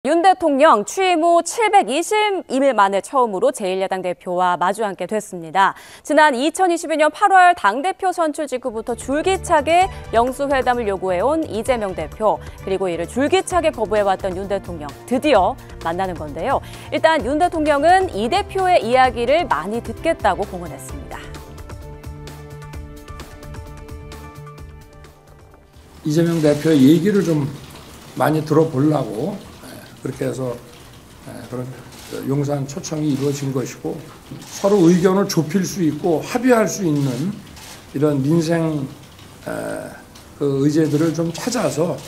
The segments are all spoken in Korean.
윤 대통령 취임 후 722일 만에 처음으로 제1야당 대표와 마주 앉게 됐습니다. 지난 2022년 8월 당대표 선출 직후부터 줄기차게 영수회담을 요구해온 이재명 대표, 그리고 이를 줄기차게 거부해왔던 윤 대통령, 드디어 만나는 건데요. 일단 윤 대통령은 이 대표의 이야기를 많이 듣겠다고 공언했습니다. 이재명 대표의 얘기를 좀 많이 들어보려고 그렇게 해서 그런 용산 초청이 이루어진 것이고, 서로 의견을 좁힐 수 있고 합의할 수 있는 이런 민생 그 의제들을 좀 찾아서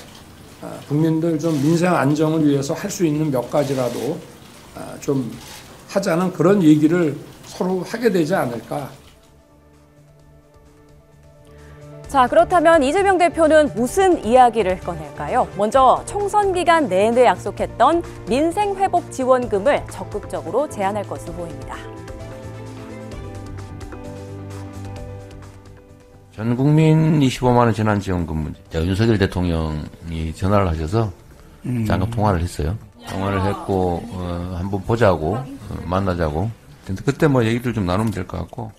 국민들 좀 민생 안정을 위해서 할 수 있는 몇 가지라도 좀 하자는 그런 얘기를 서로 하게 되지 않을까. 자, 그렇다면 이재명 대표는 무슨 이야기를 꺼낼까요? 먼저 총선 기간 내내 약속했던 민생회복 지원금을 적극적으로 제안할 것으로 보입니다. 전 국민 25만 원 재난지원금 문제. 윤석열 대통령이 전화를 하셔서 잠깐 통화를 했어요. 통화를 했고 한번 보자고 만나자고. 그때 뭐 얘기를 좀 나누면 될 것 같고.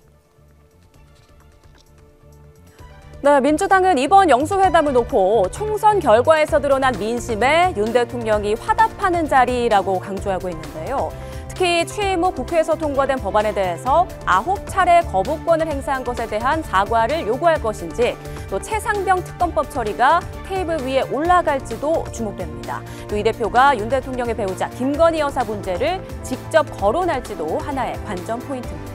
네, 민주당은 이번 영수회담을 놓고 총선 결과에서 드러난 민심에 윤 대통령이 화답하는 자리라고 강조하고 있는데요. 특히 취임 후 국회에서 통과된 법안에 대해서 9차례 거부권을 행사한 것에 대한 사과를 요구할 것인지, 또 최상병 특검법 처리가 테이블 위에 올라갈지도 주목됩니다. 또 이 대표가 윤 대통령의 배우자 김건희 여사 문제를 직접 거론할지도 하나의 관전 포인트입니다.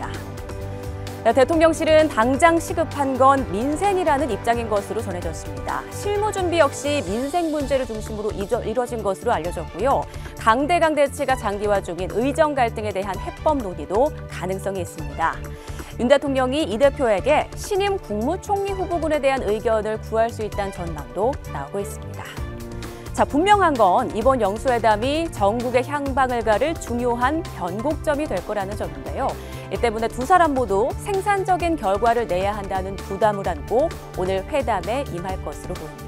대통령실은 당장 시급한 건 민생이라는 입장인 것으로 전해졌습니다. 실무 준비 역시 민생 문제를 중심으로 이뤄진 것으로 알려졌고요. 강대강 대치가 장기화 중인 의정 갈등에 대한 해법 논의도 가능성이 있습니다. 윤 대통령이 이 대표에게 신임 국무총리 후보군에 대한 의견을 구할 수 있다는 전망도 나오고 있습니다. 자, 분명한 건 이번 영수회담이 전국의 향방을 가를 중요한 변곡점이 될 거라는 점인데요. 이 때문에 두 사람 모두 생산적인 결과를 내야 한다는 부담을 안고 오늘 회담에 임할 것으로 보입니다.